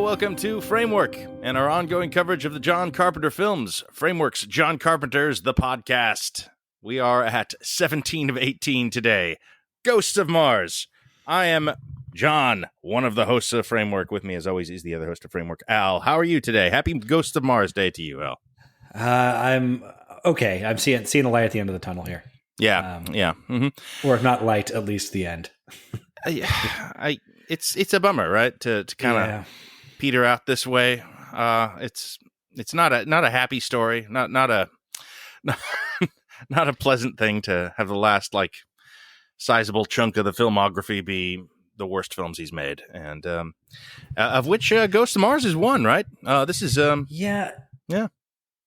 welcome to Framework and our ongoing coverage of the John Carpenter films. Framework's John Carpenter's The Podcast. We are at 17 of 18 today. Ghosts of Mars. I am John, one of the hosts of Framework. With me, as always, is the other host of Framework, Al. How are you today? Happy Ghosts of Mars Day to you, Al. I'm okay. I'm seeing the light at the end of the tunnel here. Yeah, yeah. Mm-hmm. Or if not light, at least the end. It's a bummer, right? To kind of peter out this way. It's not a happy story. Not a pleasant thing to have the last sizable chunk of the filmography be the worst films he's made, and of which Ghost of Mars is one. Right? This is yeah.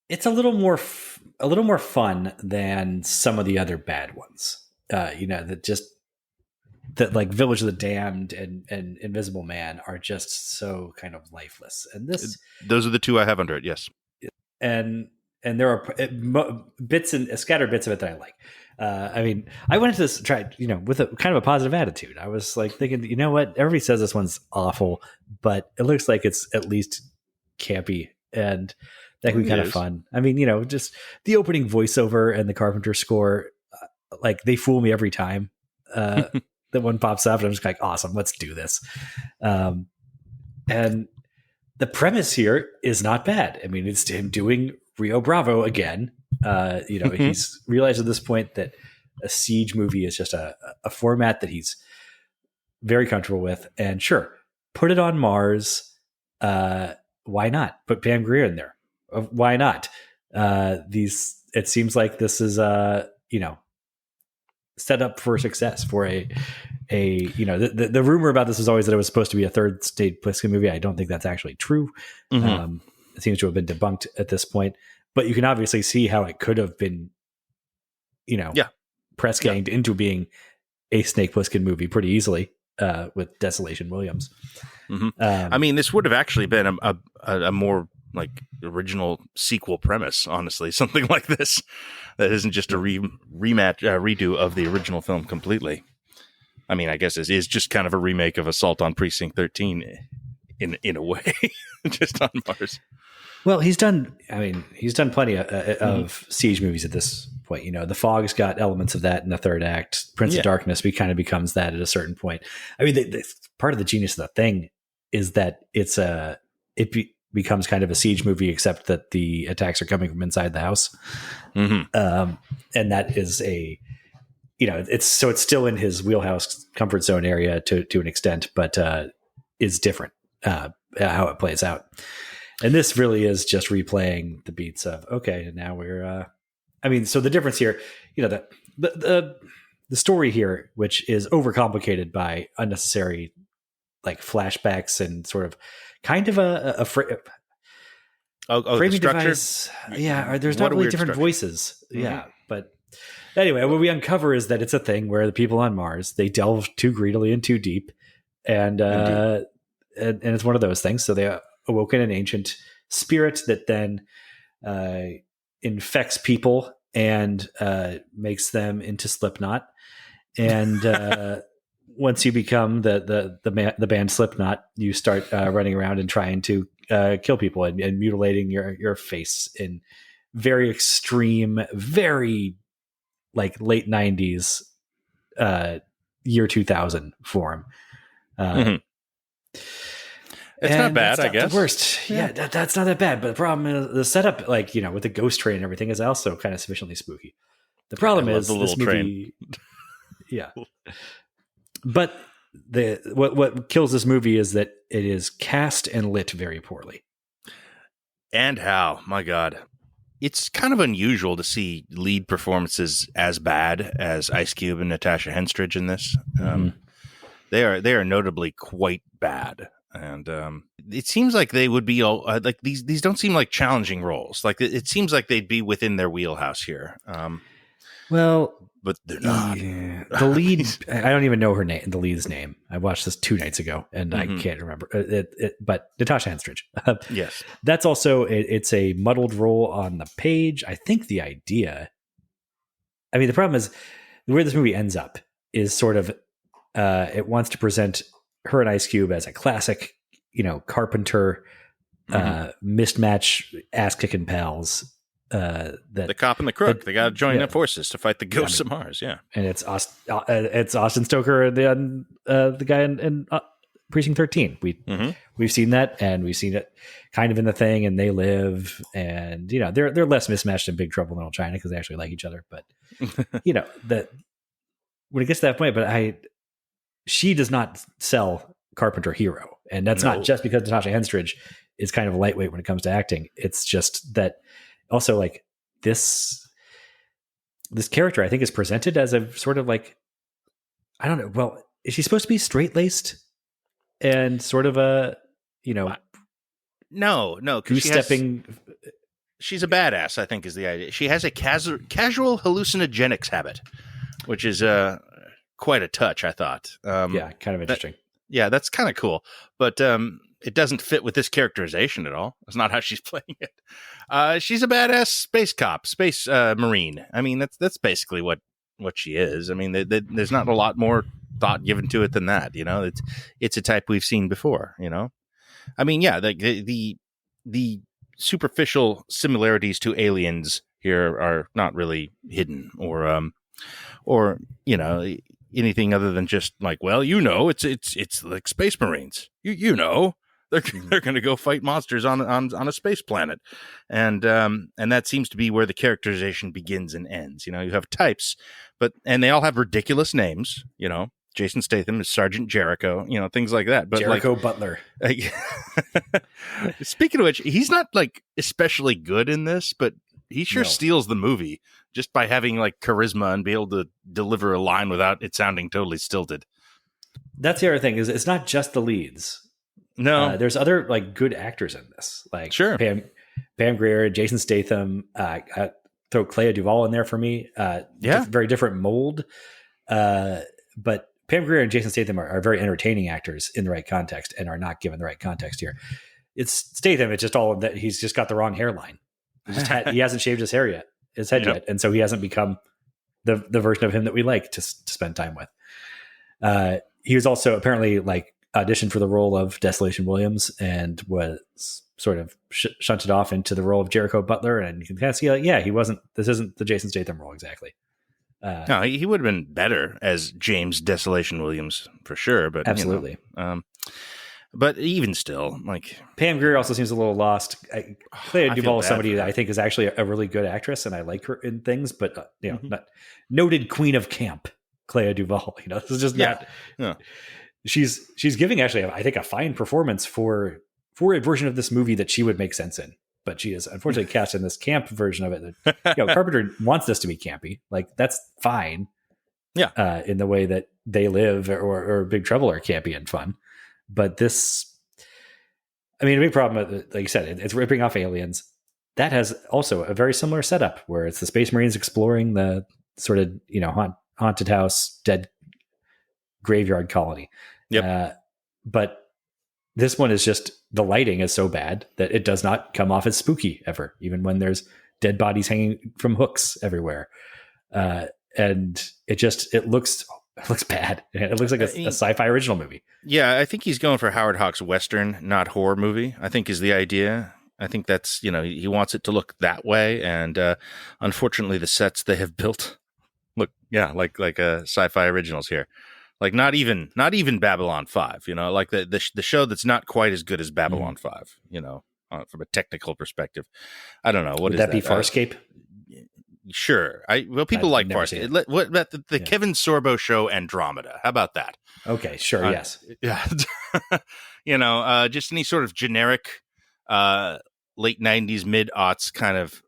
It's a little more fun than some of the other bad ones. That like Village of the Damned and Invisible Man are just so kind of lifeless. And those are the two I have under it. Yes. And there are scattered bits of it that I like. I mean, I went into this with a kind of a positive attitude. I was like thinking, you know what? Everybody says this one's awful, but it looks like it's at least campy and that can be kind of fun. I mean, just the opening voiceover and the Carpenter score, they fool me every time. That one pops up and I'm just like, awesome, let's do this. And the premise here is not bad. I mean, it's him doing Rio Bravo again. He's realized at this point that a siege movie is just a format that he's very comfortable with. And sure, put it on Mars. Why not? Put Pam Grier in there. Why not? It seems like this is set up for success for the rumor about this is always that it was supposed to be a third Snake Plissken movie. I don't think that's actually true. Mm-hmm. It seems to have been debunked at this point, but you can obviously see how it could have been, press ganged into being a Snake Plissken movie pretty easily with Desolation Williams. Mm-hmm. I mean, this would have actually been a more original sequel premise, honestly, something like this that isn't just a redo of the original film completely. I mean, I guess it is just kind of a remake of Assault on Precinct 13 in a way, just on Mars. Well, he's done plenty of siege movies at this point. The Fog's got elements of that in the third act. Prince of Darkness becomes that at a certain point. I mean, the part of the genius of the thing is that becomes kind of a siege movie, except that the attacks are coming from inside the house. Mm-hmm. And that is it's still in his wheelhouse comfort zone area to an extent, but is different how it plays out. And this really is just replaying the beats of, okay, now we're, so the difference here, the story here, which is overcomplicated by unnecessary flashbacks and sort of kind of a framing device. Yeah. There's not really different voices. Mm-hmm. Yeah. But anyway, what we uncover is that it's a thing where the people on Mars, they delve too greedily and too deep. And it's one of those things. So they awoken an ancient spirit that then infects people and makes them into Slipknot. And once you become the band Slipknot, you start running around and trying to kill people and mutilating your face in very extreme, very late 90s, year 2000 form. Mm-hmm. It's not bad, I guess. The worst. Yeah, that's not that bad. But the problem is the setup, with the ghost train and everything, is also kind of sufficiently spooky. The problem is the little train. Yeah. But what kills this movie is that it is cast and lit very poorly. And how? My God. It's kind of unusual to see lead performances as bad as Ice Cube and Natasha Henstridge in this. Mm-hmm. They are notably quite bad. And it seems like they would be all these don't seem like challenging roles. It seems like they'd be within their wheelhouse here. But they're not. Yeah. The lead, I don't even know her name. The lead's name. I watched this 2 nights ago, and I can't remember it. But Natasha Henstridge. Yes, that's also it's a muddled role on the page. I think the idea. I mean, the problem is where this movie ends up is sort of it wants to present her and Ice Cube as a classic, Carpenter mismatch ass kicking pals. The cop and the crook, they got to join up forces to fight the ghosts of Mars. Yeah, and it's Austin Stoker and the guy in Precinct 13. We've seen that, and we've seen it kind of in The Thing, and They Live, and they're less mismatched in Big Trouble in Little China because they actually like each other. But that when it gets to that point, she does not sell Carpenter hero, and that's not just because Natasha Henstridge is kind of lightweight when it comes to acting. It's just that. Also, like this character, I think, is presented as a sort of like, I don't know. Well, is she supposed to be straight laced and sort of a, no, goose-stepping? She's a badass, I think, is the idea. She has a casual hallucinogenics habit, which is quite a touch, I thought. Yeah, kind of interesting. That's kind of cool, but it doesn't fit with this characterization at all. That's not how she's playing it. She's a badass space cop, space marine. I mean, that's basically what she is. I mean, there's not a lot more thought given to it than that. It's a type we've seen before. I mean, yeah, the superficial similarities to aliens here are not really hidden or anything other than just like, well, it's like space marines. They're going to go fight monsters on a space planet, and that seems to be where the characterization begins and ends. You have types, and they all have ridiculous names. Jason Statham is Sergeant Jericho. Things like that. But Jericho Butler. Speaking of which, he's not like especially good in this, but he sure steals the movie just by having like charisma and be able to deliver a line without it sounding totally stilted. That's the other thing is it's not just the leads. No, there's other like good actors in this, like sure. Pam Grier, Jason Statham. Throw Clea Duvall in there for me. Very different mold. But Pam Grier and Jason Statham are very entertaining actors in the right context and are not given the right context here. It's Statham. It's just all that he's just got the wrong hairline. He hasn't shaved his head yet, and so he hasn't become the version of him that we like to spend time with. He was also apparently like auditioned for the role of Desolation Williams and was sort of shunted off into the role of Jericho Butler. And you can kind of see, like, this isn't the Jason Statham role exactly. No, he would have been better as James Desolation Williams for sure. But absolutely. But even still, like Pam Grier also seems a little lost. Clea Duvall is somebody that I think is actually a really good actress, and I like her in things. But not noted queen of camp, Clea Duvall. This is just not. Yeah. She's giving actually, I think, a fine performance for a version of this movie that she would make sense in. But she is unfortunately cast in this camp version of it. Carpenter wants this to be campy. Like that's fine. Yeah. In the way that They Live or Big Trouble are campy and fun. But this, I mean, a big problem, like you said, it's ripping off Aliens. That has also a very similar setup where it's the Space Marines exploring the sort of, haunted house, dead graveyard colony. Yep. But this one is just, the lighting is so bad that it does not come off as spooky ever, even when there's dead bodies hanging from hooks everywhere. And it looks bad. It looks like a sci-fi original movie. Yeah, I think he's going for Howard Hawks Western, not horror movie, I think is the idea. I think that's, he wants it to look that way. And unfortunately, the sets they have built look, like sci-fi originals here. Like not even Babylon 5, like the show that's not quite as good as Babylon 5, from a technical perspective. I don't know. Would that be Farscape? Sure. People like Farscape. What about the Kevin Sorbo show Andromeda? How about that? Okay, sure. Yes. Yeah. Just any sort of generic late 90s, mid aughts kind of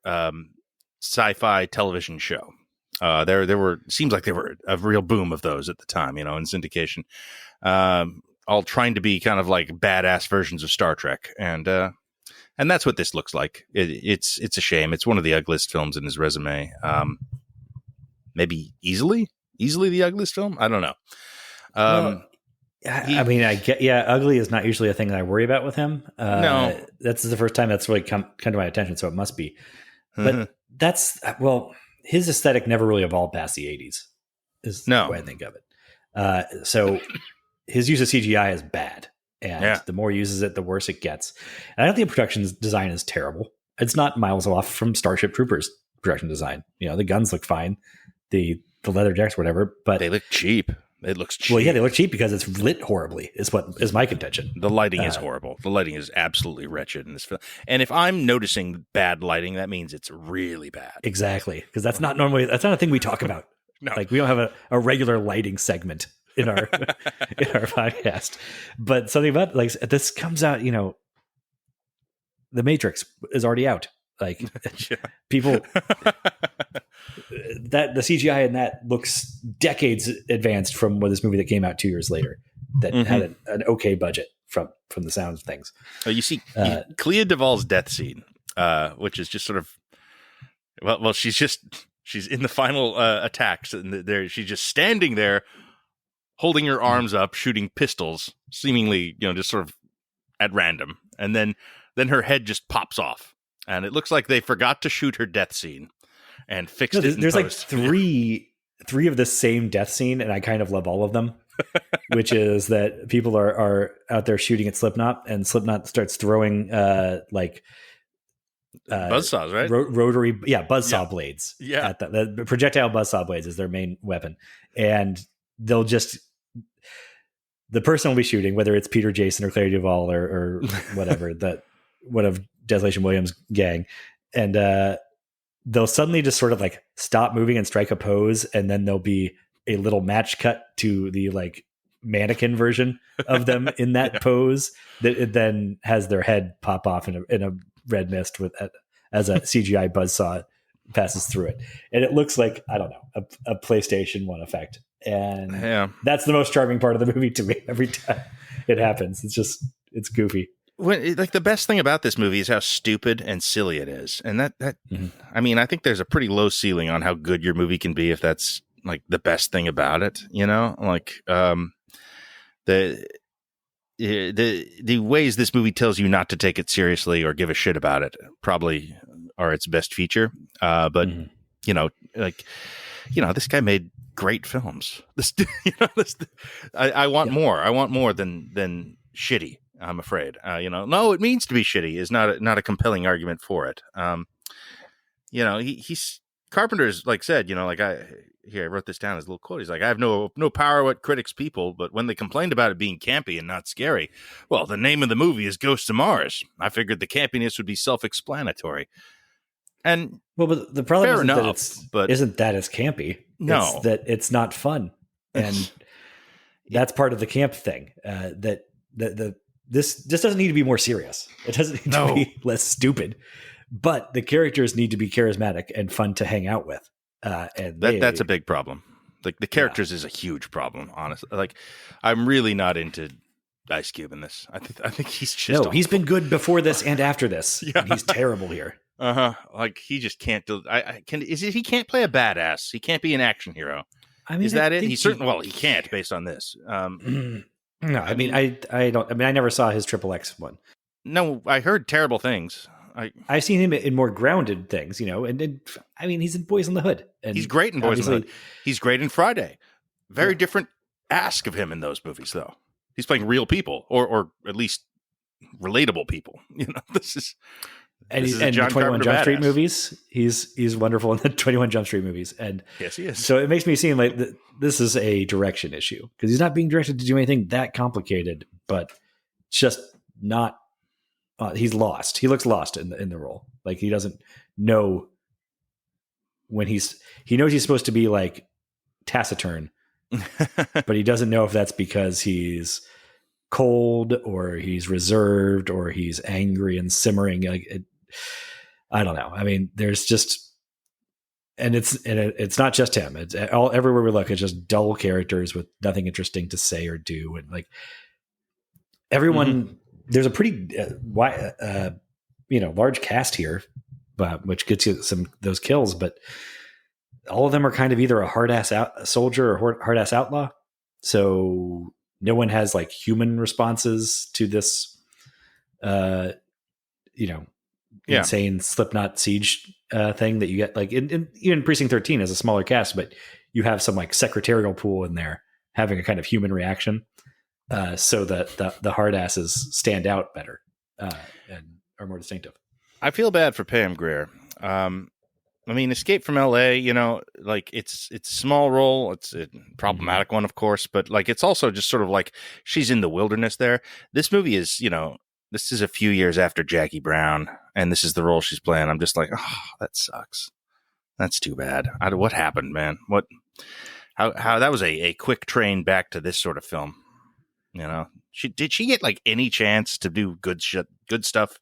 sci-fi television show. Seems like there were a real boom of those at the time, in syndication, all trying to be kind of like badass versions of Star Trek. And that's what this looks like. It's a shame. It's one of the ugliest films in his resume. Maybe easily the ugliest film. I don't know. I get, ugly is not usually a thing that I worry about with him. No, that's the first time that's really come to my attention. So it must be, but his aesthetic never really evolved past the 80s is the way I think of it. So his use of CGI is bad. And the more he uses it, the worse it gets. And I don't think the production design is terrible. It's not miles off from Starship Troopers production design. The guns look fine. The leather jackets, whatever, but they look cheap. It looks cheap. Well, yeah, they look cheap because it's lit horribly, is what is my contention. The lighting is horrible. The lighting is absolutely wretched in this film. And if I'm noticing bad lighting, that means it's really bad. Exactly. Because that's not a thing we talk about. No. Like, we don't have a regular lighting segment in our in our podcast. But something about, like, this comes out, The Matrix is already out. Like, people that the CGI in that looks decades advanced from this movie that came out 2 years later that had an okay budget from the sound of things. Oh, you see Clea Duvall's death scene, which is just sort of, well, she's in the final attacks, and she's just standing there holding her arms up, shooting pistols, seemingly, just sort of at random. And then her head just pops off. And it looks like they forgot to shoot her death scene and fixed it. There's like three of the same death scene, and I kind of love all of them. Which is that people are out there shooting at Slipknot, and Slipknot starts throwing buzzsaws, right? Rotary, buzzsaw blades. Yeah, at the projectile buzzsaw blades is their main weapon, and they'll just. The person will be shooting, whether it's Peter Jason or Claire Duvall or whatever, one of Desolation Williams' gang, and they'll suddenly just sort of like stop moving and strike a pose, and then there'll be a little match cut to the like mannequin version of them in that pose that it then has their head pop off in a red mist as a CGI buzzsaw passes through it, and it looks like, I don't know, a PlayStation 1 effect. And that's the most charming part of the movie to me. Every time it happens, it's goofy. The best thing about this movie is how stupid and silly it is. And I mean, I think there's a pretty low ceiling on how good your movie can be if that's like the best thing about it, like the ways this movie tells you not to take it seriously or give a shit about it probably are its best feature. But this guy made great films. I want more. I want more than shitty. I'm afraid. No, it means to be shitty is not a compelling argument for it. He's Carpenter's like said, I wrote this down as a little quote. He's like, I have no power what critics people, but when they complained about it being campy and not scary, well, the name of the movie is Ghosts of Mars. I figured the campiness would be self-explanatory. And but the problem isn't that it's campy. No, it's that it's not fun, and that's part of the camp thing. This doesn't need to be more serious. It doesn't need to be less stupid, but the characters need to be charismatic and fun to hang out with. And that's a big problem. Like the characters is a huge problem, honestly. Like I'm really not into Ice Cube in this. I think he's just he's been good before this and after this. Yeah. And he's terrible here. Like he just can't do. He can't play a badass. He can't be an action hero. I mean, is that it? He can't based on this. No, I mean, I don't. I mean, I never saw his XXX one. No, I heard terrible things. I've seen him in more grounded things, and I mean, he's in Boys in the Hood. And he's great in Boys in the Hood. He's great in Friday. Very different ask of him in those movies, though. He's playing real people, or at least relatable people. This is. And he's in the 21 Jump Street movies. He's wonderful in the 21 Jump Street movies. And yes, he is. So it makes me seem like this is a direction issue because he's not being directed to do anything that complicated, but just not. He's lost. He looks lost in the role. Like he doesn't know when he knows he's supposed to be like taciturn, but he doesn't know if that's because he's cold or he's reserved or he's angry and simmering. I don't know. I mean, there's just, and it's not just him. It's everywhere we look. It's just dull characters with nothing interesting to say or do. And like everyone, there's a pretty large cast here, which gets you those kills. But all of them are kind of either a hard ass soldier or hard ass outlaw. So no one has like human responses to this, insane Slipknot siege thing that you get like even Precinct 13 is a smaller cast, but you have some like secretarial pool in there having a kind of human reaction. so that the hard asses stand out better and are more distinctive. I feel bad for Pam Grier. I mean, Escape from L.A., you know, like it's a small role. It's a problematic one, of course, but like it's also just sort of like she's in the wilderness there. This movie is, you know, this is a few years after Jackie Brown, and this is the role she's playing. I'm just like, oh, that sucks. That's too bad. What happened, man? How that was a quick train back to this sort of film. You know, did she get like any chance to do good stuff?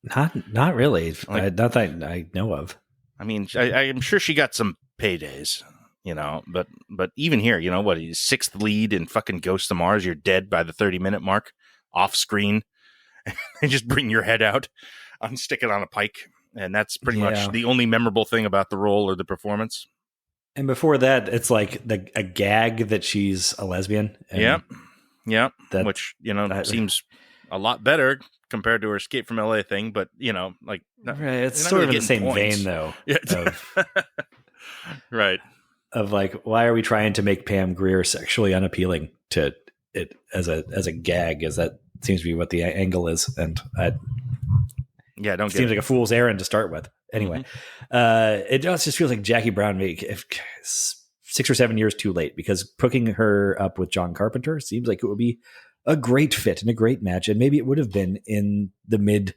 Not really. Not that I know of. I mean, I'm sure she got some paydays, you know, but even here, you know, what, sixth lead in fucking Ghost of Mars, you're dead by the 30-minute mark, off screen. They just bring your head out and stick it on a pike. And that's pretty much the only memorable thing about the role or the performance. And before that, it's like a gag that she's a lesbian. Yep. Which, you know, seems a lot better compared to her Escape from LA thing, but you know, like it's sort of in the same vein, though. Yeah. Right. Of like, why are we trying to make Pam Grier sexually unappealing to it as a gag? As that seems to be what the angle is, and don't seems like a fool's errand to start with. Anyway, it just feels like Jackie Brown 6 or 7 years too late, because hooking her up with John Carpenter seems like it would be a great fit and a great match. And maybe it would have been in the mid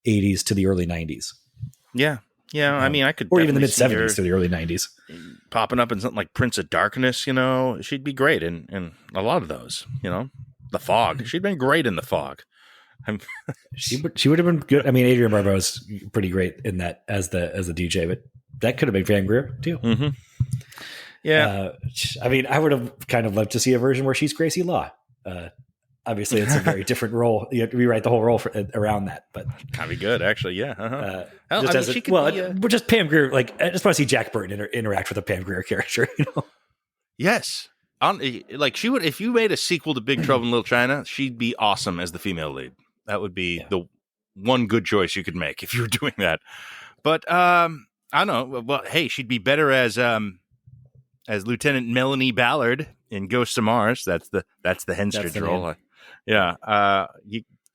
80s to the early 90s. Yeah. I mean, I could, or even the mid 70s to the early 90s, popping up in something like Prince of Darkness. You know, she'd be great in a lot of those, you know, The Fog. She'd been great in The Fog. She would have been good. I mean, Adrienne Barbeau is pretty great in that as the DJ, but that could have been Pam Grier too. Mm-hmm. Yeah. I mean, I would have kind of loved to see a version where she's Gracie Law. Obviously, it's a very different role. You have to rewrite the whole role around that, but that'd be good, actually. Yeah. Just Pam Grier. Like, I just want to see Jack Burton interact with a Pam Grier character. You know? Yes. Like she would, if you made a sequel to Big Trouble in Little China, she'd be awesome as the female lead. That would be the one good choice you could make if you were doing that. But I don't know. Well, hey, she'd be better as Lieutenant Melanie Ballard in Ghosts of Mars. That's the Henstridge role.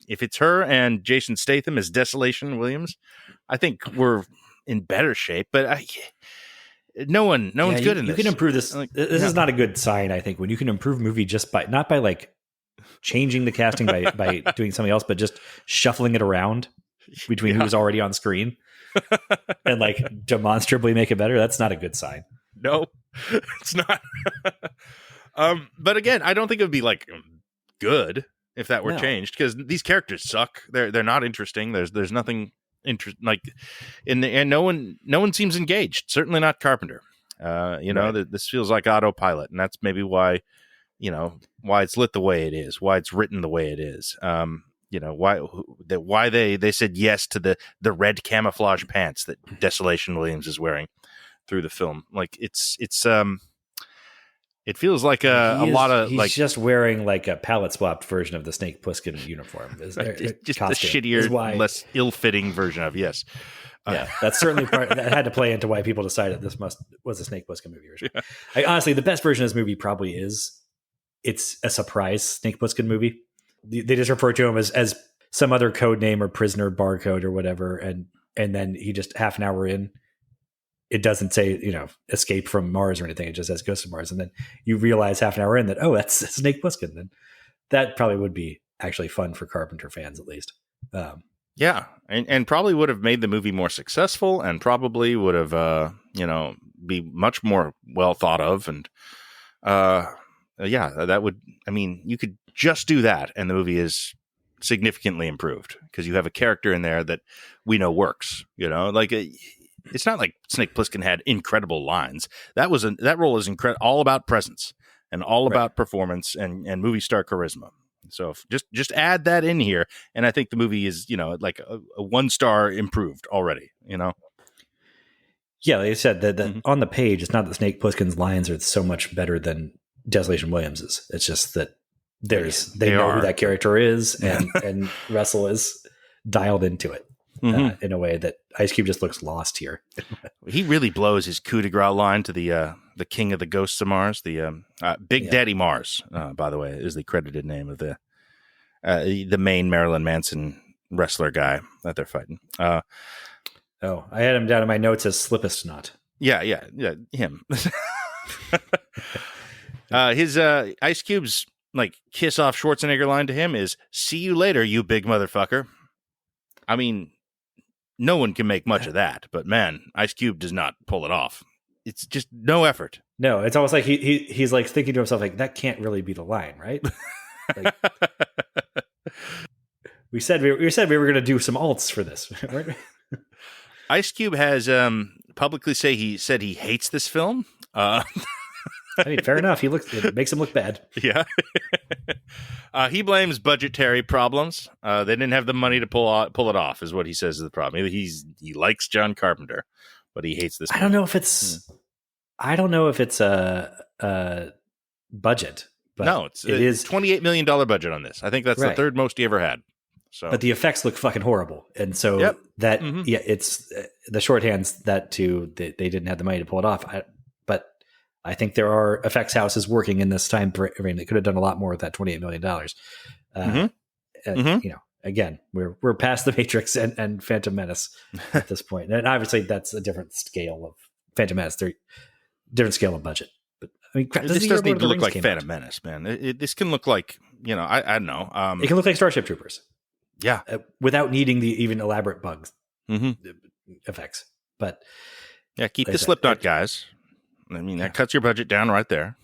If it's her and Jason Statham as Desolation Williams, I think we're in better shape. But no one's good in this. You can improve this. This is not a good sign, I think, when you can improve a movie just by not by like changing the casting by doing something else, but just shuffling it around between who's already on screen and like demonstrably make it better. That's not a good sign. No, it's not. But again, I don't think it would be like good if that were changed, because these characters suck. They're not interesting. There's nothing like and no one seems engaged. Certainly not Carpenter. This feels like autopilot, and that's maybe why it's lit the way it is, why it's written the way it is. Why they said yes to the red camouflage pants that Desolation Williams is wearing through the film. Like it feels like he's just wearing like a palette swapped version of the Snake Plissken uniform. Just a shittier, less ill-fitting version of, yes. That's certainly part that had to play into why people decided this was a Snake Plissken movie. Yeah. Honestly, the best version of this movie probably it's a surprise Snake Plissken movie. They just refer to him as some other code name or prisoner barcode or whatever, and then he just half an hour in, it doesn't say, escape from Mars or anything. It just says Ghost of Mars. And then you realize half an hour in that, that's Snake Plissken. Then that probably would be actually fun for Carpenter fans, at least. And probably would have made the movie more successful, and probably would have, be much more well thought of. And that would, you could just do that, and the movie is significantly improved because you have a character in there that we know works, it's not like Snake Plissken had incredible lines. That role is all about presence and all about performance and movie star charisma. So just add that in here, and I think the movie is like a 1-star improved already. Yeah, like I said, that on the page, it's not that Snake Plissken's lines are so much better than Desolation Williams's. It's just that they know who that character is, and Russell is dialed into it. In a way that Ice Cube just looks lost here. He really blows his coup de grace line to the king of the Ghosts of Mars, the Big Daddy Mars, by the way, is the credited name of the the main Marilyn Manson wrestler guy that they're fighting. I had him down in my notes as Slipknot. Yeah, him. His Ice Cube's like kiss off Schwarzenegger line to him is "See you later, you big motherfucker." I mean, no one can make much of that, but man, Ice Cube does not pull it off. It's just no effort. No, it's almost like he's like thinking to himself, like, that can't really be the line, right? Like, we said we were going to do some alts for this. Right? Ice Cube has publicly said he hates this film. I mean, fair enough. It makes him look bad. Yeah. He blames budgetary problems. They didn't have the money to pull it off, is what he says is the problem. He likes John Carpenter, but he hates this movie. I don't know if it's a budget. But no, it is $28 million budget on this. I think that's the third most he ever had. So, but the effects look fucking horrible, and so it's the shorthands that too. They didn't have the money to pull it off. But I think there are effects houses working in this time. I mean, they could have done a lot more with that $28 million. You know, again, we're past the Matrix and Phantom Menace at this point, and obviously that's a different scale of Phantom Menace. Different scale of budget. But I mean, this doesn't need to look like Phantom Menace, man. This can look like, you know, I don't know. It can look like Starship Troopers. Yeah. Without needing the even elaborate bugs effects. But yeah, keep the Slipknot guys. I mean, that cuts your budget down right there.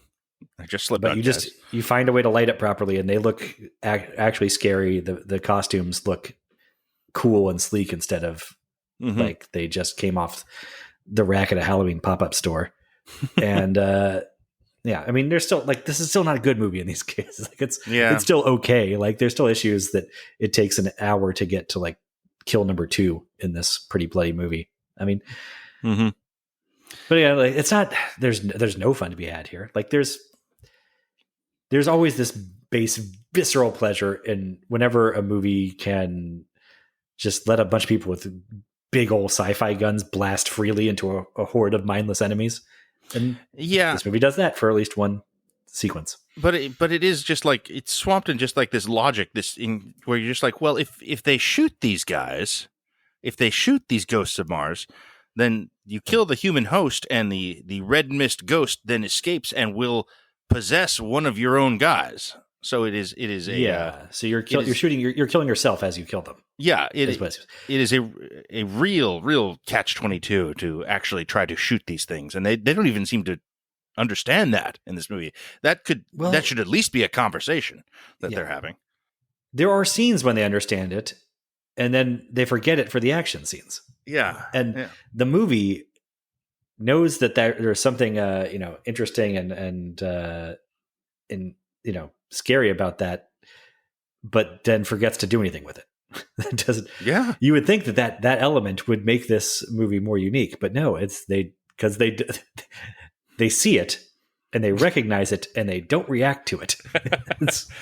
Just Slipknot guys. You find a way to light it properly, and they look actually scary. The costumes look cool and sleek instead of like they just came off the rack at a Halloween pop-up store. And yeah, I mean, there's still like, this is still not a good movie in these cases. Like it's still okay. Like there's still issues that it takes an hour to get to like kill number 2 in this pretty bloody movie. I mean, but yeah, like it's not, there's no fun to be had here. Like there's always this base visceral in whenever a movie can just let a bunch of people with big old sci-fi guns blast freely into a horde of mindless enemies. And this movie does that for at least one sequence. But it is just like, it's swamped in just like this logic, where you're just like, well, if they shoot these guys, if they shoot these ghosts of Mars, then you kill the human host, and the red mist ghost then escapes and will possess one of your own guys. So it is so you're killing yourself as you kill them. Yeah, it is a real catch-22 to actually try to shoot these things, and they don't even seem to understand that in this movie. That should at least be a conversation that they're having. There are scenes when they understand it, and then they forget it for the action scenes. Yeah, and the movie knows that there's something interesting and scary about that, but then forgets to do anything with it. It doesn't. Yeah, you would think that element would make this movie more unique, but no, because they see it and they recognize it and they don't react to it.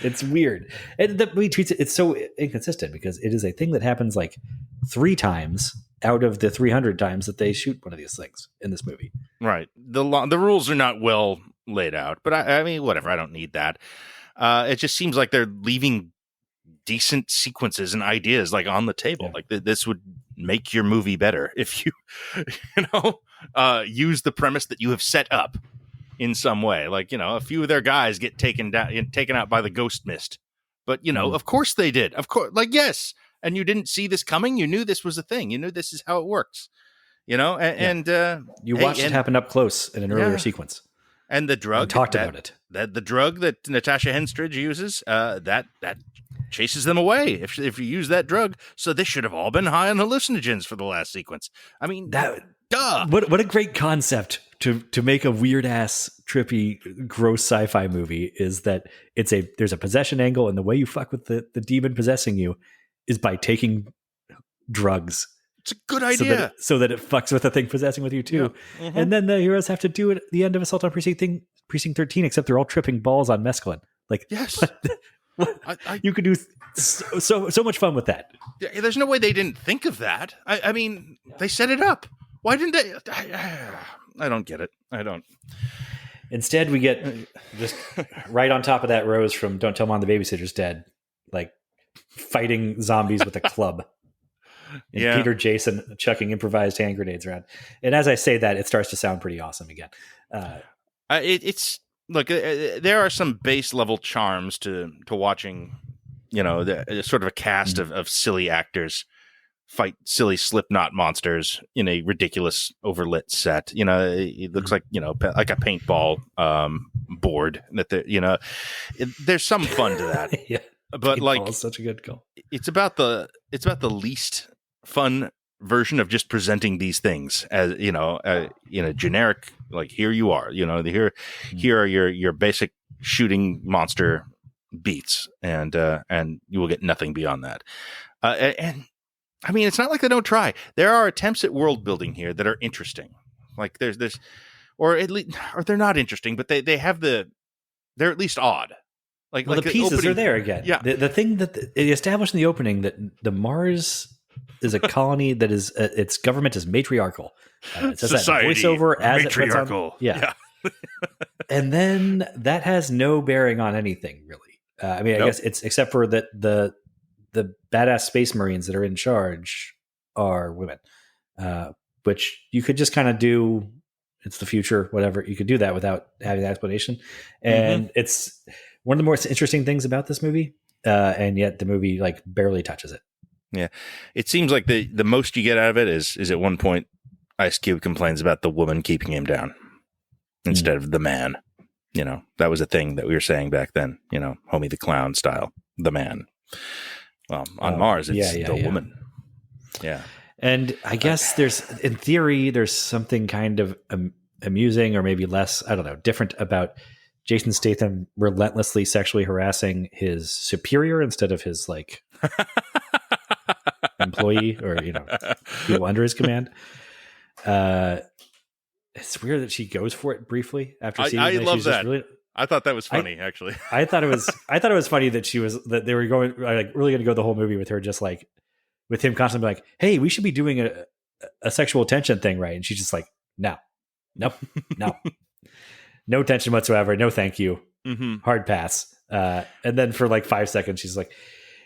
It's weird, and the movie treats it. It's so inconsistent because it is a thing that happens like 3 times out of the 300 times that they shoot one of these things in this movie. Right. The rules are not well laid out, but I mean, whatever. I don't need that. It just seems like they're leaving decent sequences and ideas like on the table. Like this would make your movie better if you use the premise that you have set up in some way. Like, a few of their guys get taken out by the ghost mist, but of course they did. Of course, like, yes. And you didn't see this coming. You knew this was a thing. You knew this is how it works, and you watched it happen up close in an earlier sequence. And the drug, we talked about it. The drug that Natasha Henstridge uses, that chases them away if you use that drug. So they should have all been high on hallucinogens for the last sequence. I mean, duh. What a great concept to make a weird ass, trippy, gross sci-fi movie is that there's a possession angle, and the way you fuck with the demon possessing you is by taking drugs. It's a good idea. So that it fucks with the thing possessing with you too. Yeah. And then the heroes have to do it at the end of Assault on Precinct 13, except they're all tripping balls on mescaline. Like, yes, you could do so much fun with that. There's no way they didn't think of that. I mean, they set it up. Why didn't they? I don't get it. I don't. Instead, we get just right on top of that rose from "Don't Tell Mom the Babysitter's Dead." Like, fighting zombies with a club. And Peter Jason chucking improvised hand grenades around. And as I say that, it starts to sound pretty awesome again. It's look, there are some base level charms to watching, sort of a cast of silly actors fight silly Slipknot monsters in a ridiculous overlit set. It looks like, like a paintball board that there's some fun to that. Yeah. But paintball is such a good call. It's about the least fun version of just presenting these things as in a generic, like, here you are, here are your basic shooting monster beats, and you will get nothing beyond that. And I mean, it's not like they don't try. There are attempts at world building here that are interesting. Like there's or at least, or they're not interesting, but they're at least odd. Like the pieces opening, are there again. Yeah. The thing that it established in the opening that the Mars is a colony that is its government is matriarchal. It says Society, that voiceover as matriarchal. Yeah. And then that has no bearing on anything really. I guess it's except for that the badass space marines that are in charge are women, which you could just kind of do. It's the future, whatever. You could do that without having an explanation. And it's one of the more interesting things about this movie. And yet the movie like barely touches it. Yeah. It seems like the most you get out of it is at one point Ice Cube complains about the woman keeping him down instead of the man. That was a thing that we were saying back then, Homie the Clown style, the man. Well, on Mars, it's the woman. Yeah. And I guess in theory, there's something kind of amusing or maybe less, I don't know, different about Jason Statham relentlessly sexually harassing his superior instead of his like employee or, people under his command. It's weird that she goes for it briefly after seeing I love she's that. Really, I thought that was funny, actually. I thought it was funny that they were going like really going to go the whole movie with her just like with him constantly like, hey, we should be doing a sexual tension thing, right? And she's just like, no, no tension whatsoever. No, thank you. Hard pass. And then for like 5 seconds, she's like,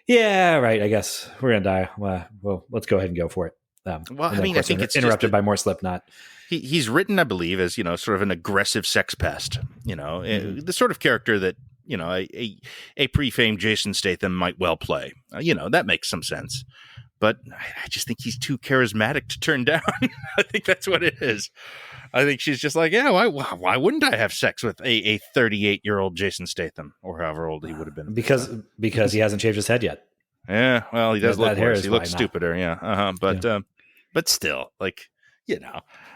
yeah, right. I guess we're going to die. Well, let's go ahead and go for it. I think it's interrupted by more Slipknot. He's written, I believe, as, sort of an aggressive sex pest, the sort of character that, a pre-famed Jason Statham might well play. That makes some sense. But I just think he's too charismatic to turn down. I think that's what it is. I think she's just like, yeah, why wouldn't I have sex with a 38-year-old Jason Statham or however old he would have been? Because he hasn't shaved his head yet. Yeah, well, he does look worse. He looks stupider, yeah. But still, like,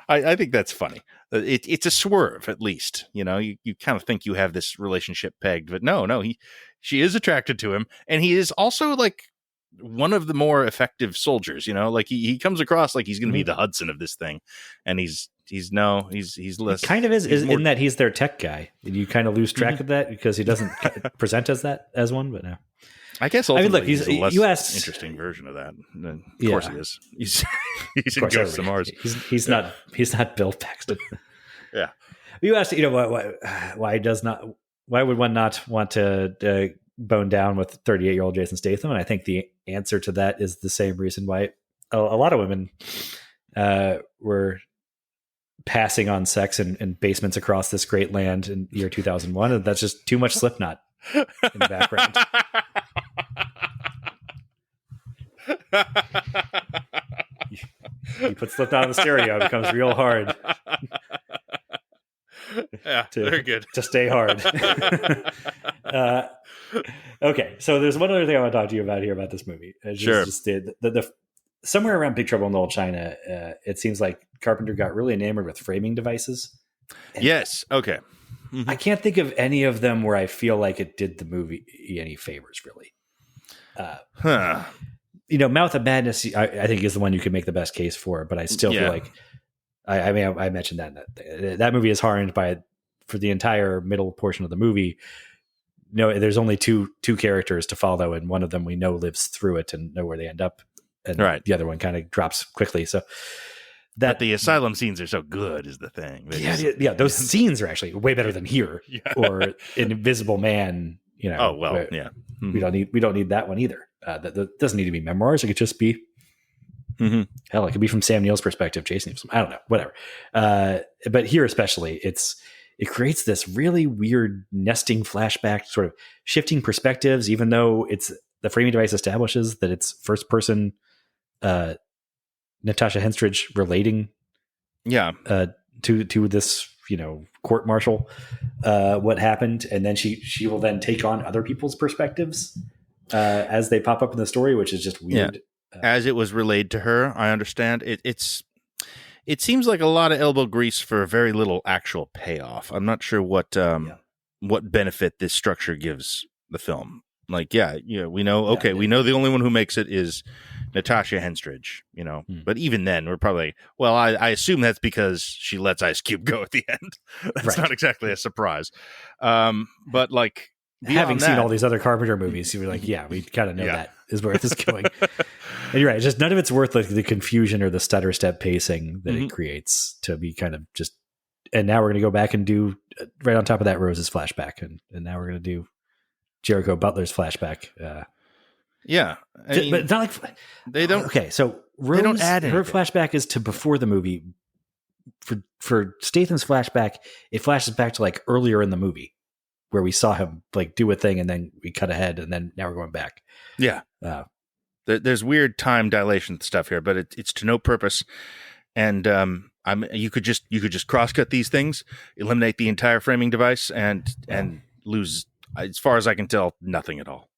I think that's funny. It's a swerve, at least. You kind of think you have this relationship pegged, but no, she is attracted to him, and he is also like one of the more effective soldiers. Like he comes across like he's going to be the Hudson of this thing, and he's less. He kind of is in that he's their tech guy. You kind of lose track of that because he doesn't present as one, but no. I guess ultimately he's a less you asked, interesting version of that. Of course he is. He's in Ghosts of Mars. He's not Bill Paxton. Yeah. You asked, why would one not want to bone down with 38-year-old Jason Statham? And I think the answer to that is the same reason why a lot of women were passing on sex in basements across this great land in year 2001. And that's just too much Slipknot in the background. You put Slipknot on the stereo, it becomes real hard. Yeah, very good. To stay hard. Okay, so there's one other thing I want to talk to you about here about this movie. Sure. Just the somewhere around Big Trouble in Little China, it seems like Carpenter got really enamored with framing devices. Yes. Okay. Mm-hmm. I can't think of any of them where I feel like it did the movie any favors, really. Mouth of Madness, I think, is the one you could make the best case for, but I still feel like I mentioned that movie is harmed for the entire middle portion of the movie. There's only two characters to follow, and one of them we know lives through it and know where they end up, and the other one kind of drops quickly. So but the asylum scenes are so good is the thing. Those scenes are actually way better than here or Invisible Man. Oh well, yeah. We don't need that one either. That doesn't need to be memoirs. It could just be, hell, it could be from Sam Neill's perspective, Jason Neill's, I don't know, whatever. But here especially, it creates this really weird nesting flashback, sort of shifting perspectives, even though the framing device establishes that it's first person Natasha Henstridge relating to this, court martial, what happened. And then she will then take on other people's perspectives as they pop up in the story, which is just weird. Yeah. As it was relayed to her, I understand. It seems like a lot of elbow grease for very little actual payoff. I'm not sure what benefit this structure gives the film. Like, we know, we know the only one who makes it is Natasha Henstridge, but even then we're probably, I assume that's because she lets Ice Cube go at the end. That's not exactly a surprise. But like, having seen all these other Carpenter movies, you were like, we kind of know that is where this is going. And you're right. Just none of it's worth like the confusion or the stutter step pacing that it creates to be kind of just, and now we're going to go back and do right on top of that Rose's flashback. And now we're going to do Jericho Butler's flashback. I mean, but it's not like they don't. Okay, so Rose, they don't add anything. Her flashback is to before the movie. For Statham's flashback, it flashes back to like earlier in the movie where we saw him like do a thing, and then we cut ahead, and then now we're going back. Yeah, there's weird time dilation stuff here, but it's to no purpose. And you could just cross-cut these things, eliminate the entire framing device, and lose, as far as I can tell, nothing at all.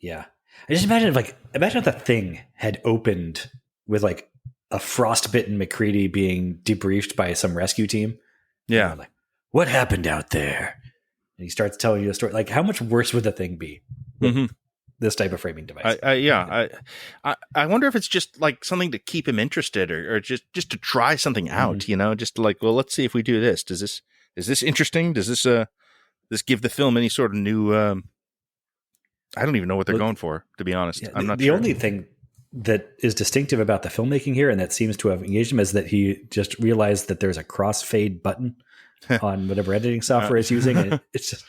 Yeah. I just imagine if the thing had opened with like a frostbitten McCready being debriefed by some rescue team. Yeah. Like, what happened out there? And he starts telling you a story. Like, how much worse would the thing be with this type of framing device? I wonder if it's just like something to keep him interested or just to try something out, just like, well, let's see if we do this. Is this interesting? Does this give the film any sort of new, I don't even know what they're going for, to be honest. I'm not sure. The only thing that is distinctive about the filmmaking here, and that seems to have engaged him, is that he just realized that there's a crossfade button on whatever editing software he's using. And it's just,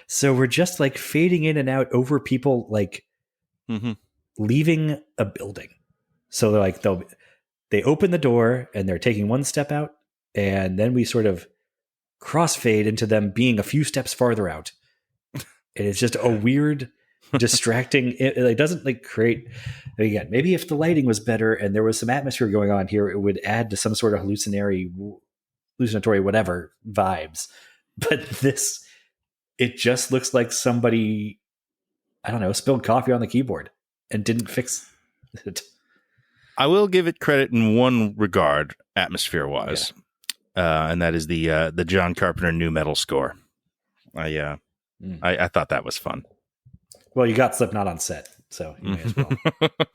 so we're just like fading in and out over people like leaving a building. So they're like, they open the door and they're taking one step out, and then we sort of crossfade into them being a few steps farther out. And it's just a weird, distracting. It doesn't like create, again, maybe if the lighting was better and there was some atmosphere going on here, it would add to some sort of hallucinatory whatever vibes. But it just looks like somebody, I don't know, spilled coffee on the keyboard and didn't fix it. I will give it credit in one regard, atmosphere wise. And that is the John Carpenter nu metal score. I thought that was fun. Well, you got Slipknot on set, so you may as well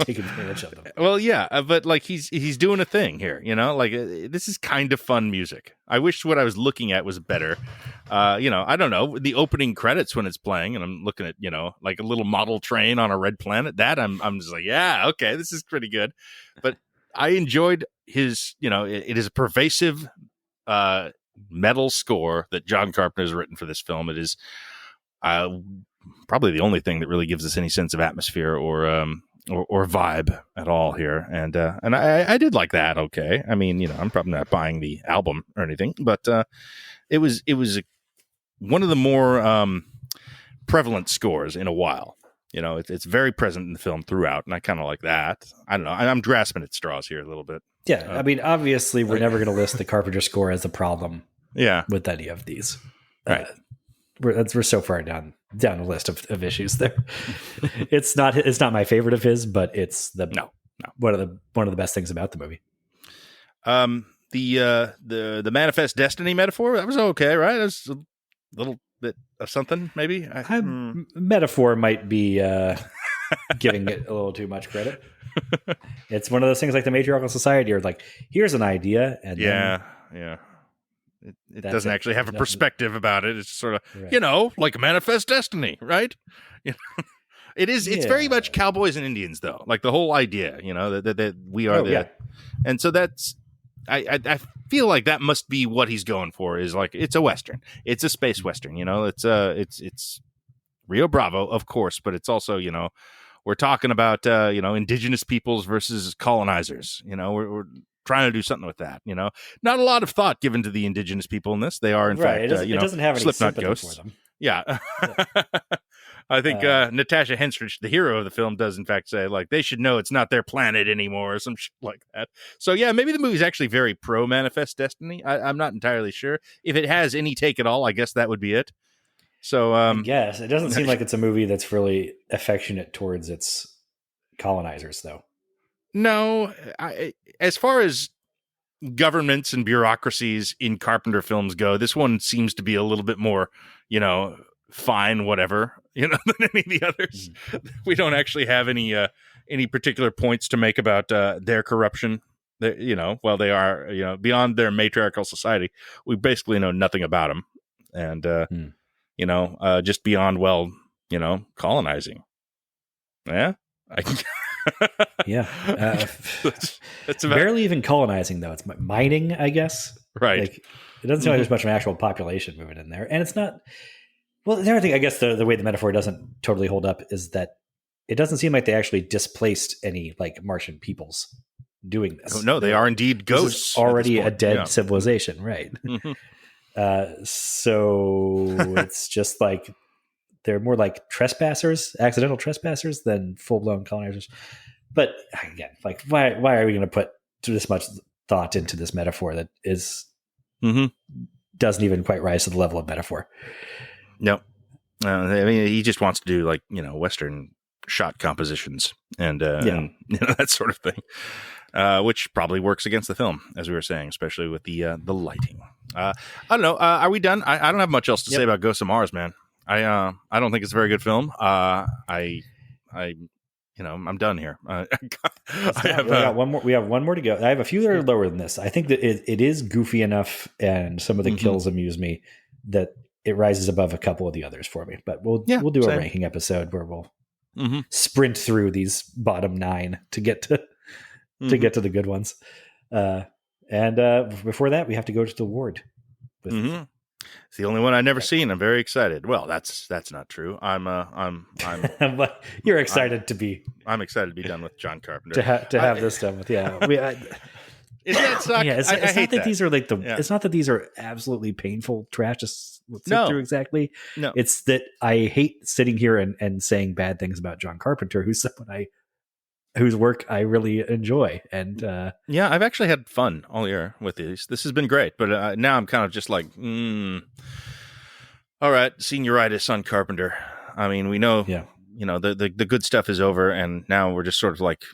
take advantage of them. Well, yeah, but like he's doing a thing here, like this is kind of fun music. I wish what I was looking at was better. I don't know, the opening credits when it's playing, and I'm looking at like a little model train on a red planet. That I'm just like, yeah, okay, this is pretty good. But I enjoyed his, it is a pervasive metal score that John Carpenter has written for this film. It is probably the only thing that really gives us any sense of atmosphere or vibe at all here. And I did like that. Okay. I mean, I'm probably not buying the album or anything, but it was one of the more prevalent scores in a while. It's very present in the film throughout, and I kind of like that. I don't know. I'm grasping at straws here a little bit. Yeah. I mean, obviously we're never going to list the Carpenter score as a problem with any of these. Right. We're so far down the list of issues there. It's not my favorite of his, but it's one of the best things about the movie. The Manifest Destiny metaphor, that was okay, right? It was a little bit of something, maybe. Metaphor might be giving it a little too much credit. It's one of those things like the Matriarchal Society, or like, here's an idea, and it doesn't actually have a perspective about it. It's sort of, like a Manifest Destiny, right? It is. It's very much cowboys and Indians, though. Like the whole idea, that we are and so that's. I feel like that must be what he's going for. Is like, it's a Western. It's a space Western. It's Rio Bravo, of course, but it's also we're talking about indigenous peoples versus colonizers. We're trying to do something with that. Not a lot of thought given to the indigenous people in this. They are in fact it doesn't have any Slipknot sympathy ghosts. for them. Yeah. I think Natasha Henstridge, the hero of the film, does in fact say like they should know it's not their planet anymore or some shit like that. So yeah, maybe the movie's actually very pro Manifest Destiny. I'm not entirely sure. If it has any take at all, I guess that would be it. So I guess it doesn't seem like it's a movie that's really affectionate towards its colonizers, though. No, as far as governments and bureaucracies in Carpenter films go, this one seems to be a little bit more, fine, whatever, than any of the others. We don't actually have any particular points to make about their corruption. While they are, beyond their matriarchal society, we basically know nothing about them. And, just beyond, colonizing. Yeah. Yeah. That's barely even colonizing, though. It's mining, I guess. Right. Like, it doesn't seem like there's much of an actual population moving in there. And it's not. Well, the other thing, I guess, the way the metaphor doesn't totally hold up is that it doesn't seem like they actually displaced any like Martian peoples doing this. Oh, no, they are indeed ghosts. Already a dead civilization, right? So it's just like they're more like trespassers, accidental trespassers, than full blown colonizers. But again, like why are we going to put this much thought into this metaphor that is doesn't even quite rise to the level of metaphor? No, I mean he just wants to do like Western shot compositions and that sort of thing, which probably works against the film, as we were saying, especially with the lighting. I don't know. Are we done? I don't have much else to say about Ghosts of Mars, man. I don't think it's a very good film. I'm done here. We have one more to go. I have a few that are lower than this. I think that it is goofy enough, and some of the kills amuse me that it rises above a couple of the others for me. But we'll do a ranking episode where we'll sprint through these bottom 9 to get to the good ones. And before that, we have to go to the ward. It's the only one I've never seen. I'm very excited. Well, that's not true. I'm but you're excited to be. I'm excited to be done with John Carpenter. to have this done with. Yeah. Isn't that suck? Yeah, it's I not hate that these are like it's not that these are absolutely painful trash to sit through exactly. No. It's that I hate sitting here and saying bad things about John Carpenter, who's someone whose work I really enjoy. And I've actually had fun all year with these. This has been great, but now I'm kind of just like, all right, senioritis on Carpenter. I mean, we know, the good stuff is over, and now we're just sort of like,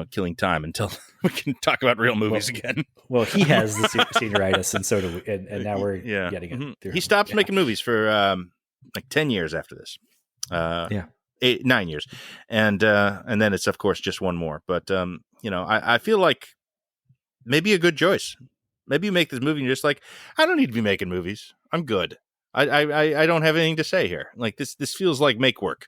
killing time until we can talk about real movies again. Well, he has the senioritis, and so do we, and now we're getting it. He stops making movies for like 10 years after this. 9 years, and then it's of course just one more. But I feel like maybe a good choice. Maybe you make this movie and you're just like, I don't need to be making movies. I'm good. I don't have anything to say here. Like this feels like make work.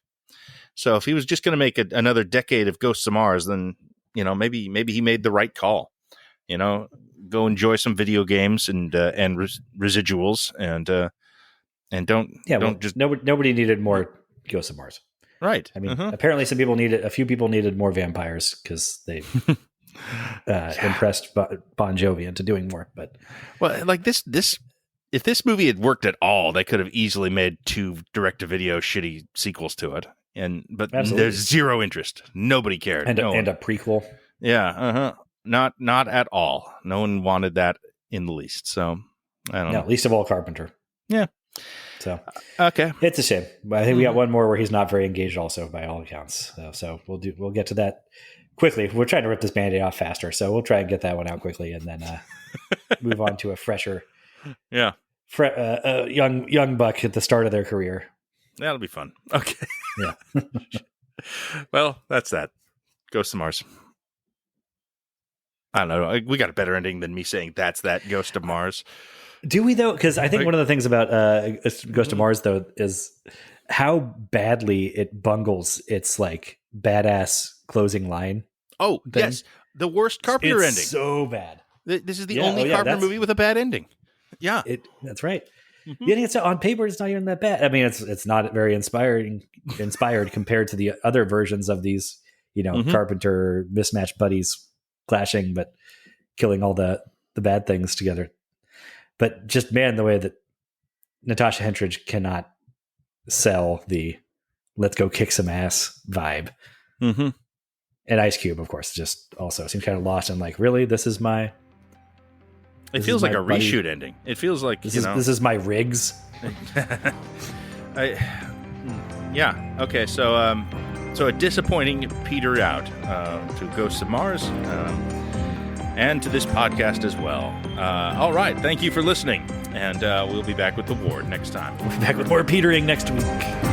So if he was just going to make another decade of Ghosts of Mars, then maybe he made the right call. Go enjoy some video games and residuals and don't just nobody needed more Ghosts of Mars. Right. I mean, apparently a few people needed more vampires because they impressed Bon Jovi into doing more. But like this, if this movie had worked at all, they could have easily made 2 direct-to-video shitty sequels to it. But absolutely. There's zero interest. Nobody cared. And a prequel. Yeah. Not at all. No one wanted that in the least. So I don't know. Least of all Carpenter. Yeah. So okay, it's a shame. But I think we got one more where he's not very engaged, also by all accounts. So we'll get to that quickly. We're trying to rip this Band-Aid off faster, so we'll try and get that one out quickly, and then move on to a fresher, young buck at the start of their career. That'll be fun. Okay. Yeah. Well, that's that. Ghost of Mars. I don't know. We got a better ending than me saying that's that Ghost of Mars. Do we though? Because I think one of the things about Ghost of Mars though is how badly it bungles its like badass closing line. Oh yes, the worst Carpenter ending. So bad. This is the only Carpenter movie with a bad ending. Yeah, that's right. Yeah, it's on paper. It's not even that bad. I mean, it's not very inspired compared to the other versions of these, Carpenter mismatched buddies clashing, but killing all the bad things together. But just, man, the way that Natasha Henstridge cannot sell the let's go kick some ass vibe. Mm-hmm. And Ice Cube, of course, just also seems kind of lost. I'm like, really? This is my... It feels like a reshoot ending. It feels like, this is my Riggs. Yeah. Okay. So a disappointing peter out to Ghosts of Mars and to this podcast as well. All right. Thank you for listening. And we'll be back with the Ward next time. We'll be back with more petering next week.